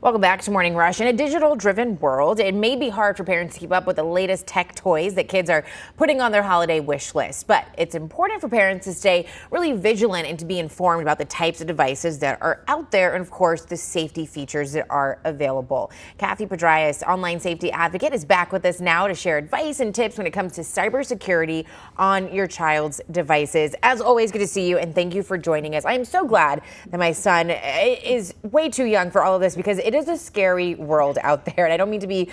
Welcome back to Morning Rush. In a digital-driven world, it may be hard for parents to keep up with the latest tech toys that kids are putting on their holiday wish list. But it's important for parents to stay really vigilant and to be informed about the types of devices that are out there and, of course, the safety features that are available. Kathy Pedrayas, online safety advocate, is back with us now to share advice and tips when it comes to cybersecurity on your child's devices. As always, good to see you, and thank you for joining us. I am so glad that my son is way too young for all of this, because it is a scary world out there, and I don't mean to be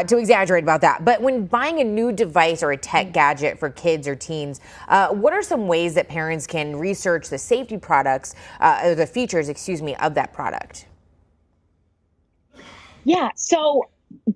too exaggerated about that. But when buying a new device or a tech gadget for kids or teens, what are some ways that parents can research the safety products, or the features, of that product? Yeah. So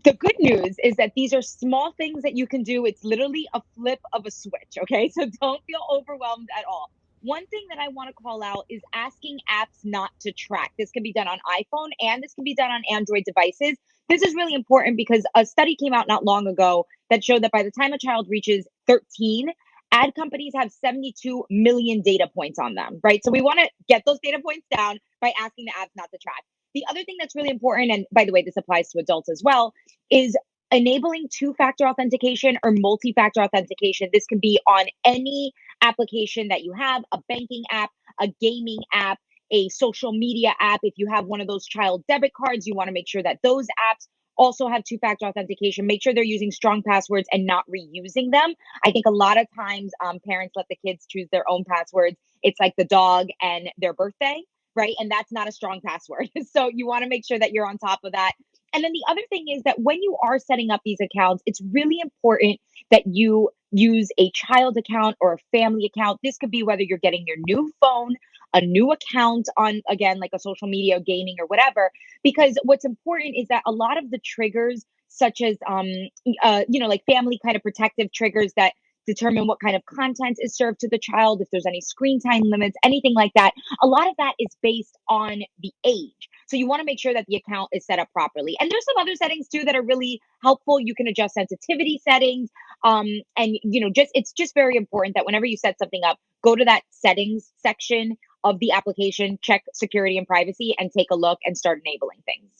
the good news is that these are small things that you can do. It's literally a flip of a switch. Okay. So don't feel overwhelmed at all. One thing that I want to call out is asking apps not to track. This can be done on iPhone and this can be done on Android devices. This is really important because a study came out not long ago that showed that by the time a child reaches 13, ad companies have 72 million data points on them, right? So we want to get those data points down by asking the apps not to track. The other thing that's really important, and by the way, this applies to adults as well, is enabling two-factor authentication or multi-factor authentication. This can be on any application that you have, a banking app, a gaming app, a social media app. If you have one of those child debit cards, you want to make sure that those apps also have two-factor authentication. Make sure they're using strong passwords and not reusing them. I think a lot of times parents let the kids choose their own passwords. It's like the dog and their birthday, right? And that's not a strong password. So you want to make sure that you're on top of that. And then the other thing is that when you are setting up these accounts, it's really important that you use a child account or a family account. This could be whether you're getting your new phone, a new account on, again, like a social media, gaming, or whatever. Because what's important is that a lot of the triggers, such as, like family kind of protective triggers that determine what kind of content is served to the child, if there's any screen time limits, anything like that. A lot of that is based on the age. So you want to make sure that the account is set up properly. And there's some other settings too that are really helpful. You can adjust sensitivity settings. It's just very important that whenever you set something up, go to that settings section of the application, check security and privacy, and take a look and start enabling things.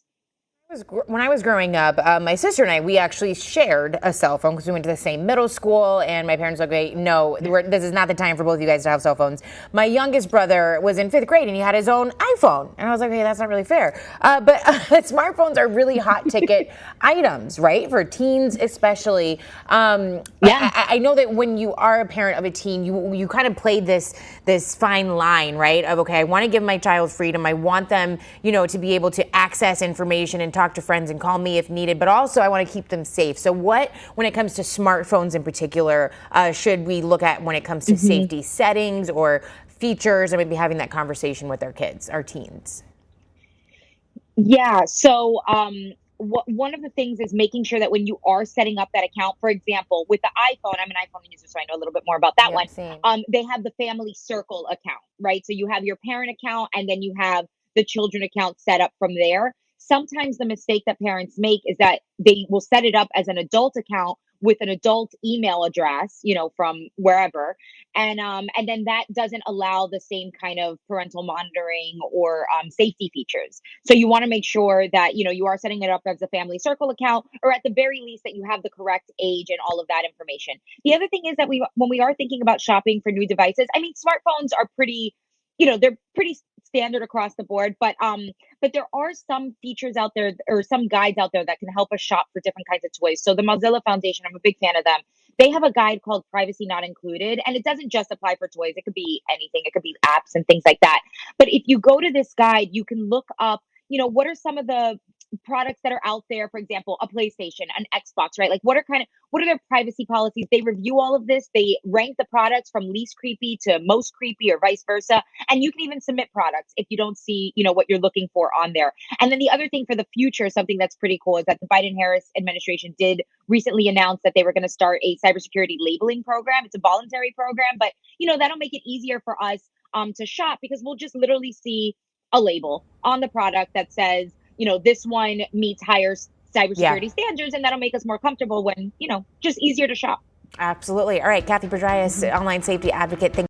When I was growing up, my sister and I, we actually shared a cell phone because we went to the same middle school, and my parents were like, no, this is not the time for both of you guys to have cell phones. My youngest brother was in 5th grade, and he had his own iPhone. And I was like, hey, that's not really fair. But smartphones are really hot ticket items, right? For teens especially. I know that when you are a parent of a teen, you kind of play this fine line, right? Of, okay, I want to give my child freedom. I want them, to be able to access information and talk to friends and call me if needed, but also I want to keep them safe. So when it comes to smartphones in particular, should we look at when it comes to safety settings or features, and maybe having that conversation with our kids, our teens? Yeah. So one of the things is making sure that when you are setting up that account, for example, with the iPhone, I'm an iPhone user, so I know a little bit more about that one. Same. They have the family circle account, right? So you have your parent account and then you have the children account set up from there. Sometimes the mistake that parents make is that they will set it up as an adult account with an adult email address, from wherever. And then that doesn't allow the same kind of parental monitoring or safety features. So you want to make sure that, you are setting it up as a family circle account, or at the very least that you have the correct age and all of that information. The other thing is that when we are thinking about shopping for new devices, I mean, smartphones are pretty, they're pretty standard across the board, but there are some features out there or some guides out there that can help us shop for different kinds of toys. So the Mozilla Foundation, I'm a big fan of them. They have a guide called Privacy Not Included, and it doesn't just apply for toys. It could be anything. It could be apps and things like that. But if you go to this guide, you can look up, what are some of the products that are out there. For example, a PlayStation, an Xbox, right? Like what are their privacy policies? They review all of this. They rank the products from least creepy to most creepy or vice versa. And you can even submit products if you don't see, what you're looking for on there. And then the other thing for the future, something that's pretty cool, is that the Biden-Harris administration did recently announce that they were going to start a cybersecurity labeling program. It's a voluntary program, but that'll make it easier for us to shop, because we'll just literally see a label on the product that says, this one meets higher cybersecurity standards, and that'll make us more comfortable when, just easier to shop. Absolutely. All right, Kathy Pedrayas, online safety advocate.